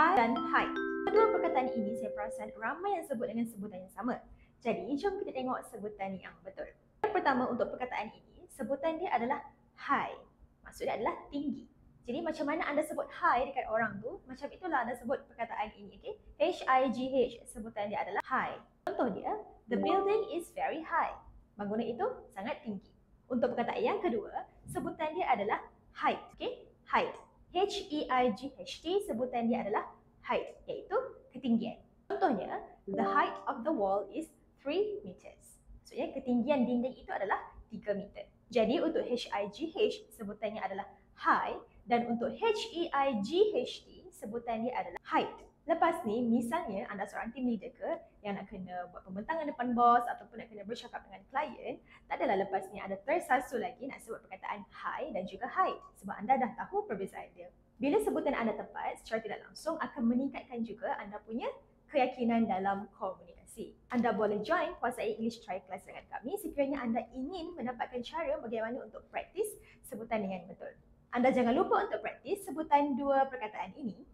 High dan height. Kedua perkataan ini saya perasan ramai yang sebut dengan sebutan yang sama. Jadi, jom kita tengok sebutan yang betul. Yang pertama untuk perkataan ini, sebutan dia adalah high. Maksudnya adalah tinggi. Jadi macam mana anda sebut high dekat orang tu, macam itulah anda sebut perkataan ini, okay? H-I-G-H, sebutan dia adalah high. Contoh dia, the building is very high. Bangunan itu sangat tinggi. Untuk perkataan yang kedua, sebutan dia adalah height, okay? Height. H-E-I-G-H-T, sebutan dia adalah height, iaitu ketinggian. Contohnya, the height of the wall is 3 meters. Maksudnya ketinggian dinding itu adalah 3 meter. Jadi untuk H-I-G-H, sebutannya adalah high, dan untuk H-E-I-G-H-T, sebutan dia adalah height. Lepas ni, misalnya anda seorang team leader ke yang nak kena buat pembentangan depan bos ataupun nak kena bercakap dengan klien, tak adalah lepas ni anda tersasul lagi nak sebut perkataan high dan juga height sebab anda dah tahu perbezaan dia. Bila sebutan anda tepat, secara tidak langsung akan meningkatkan juga anda punya keyakinan dalam komunikasi. Anda boleh join Kuasai English Try Class dengan kami sekiranya anda ingin mendapatkan cara bagaimana untuk praktis sebutan dengan betul. Anda jangan lupa untuk praktis sebutan dua perkataan ini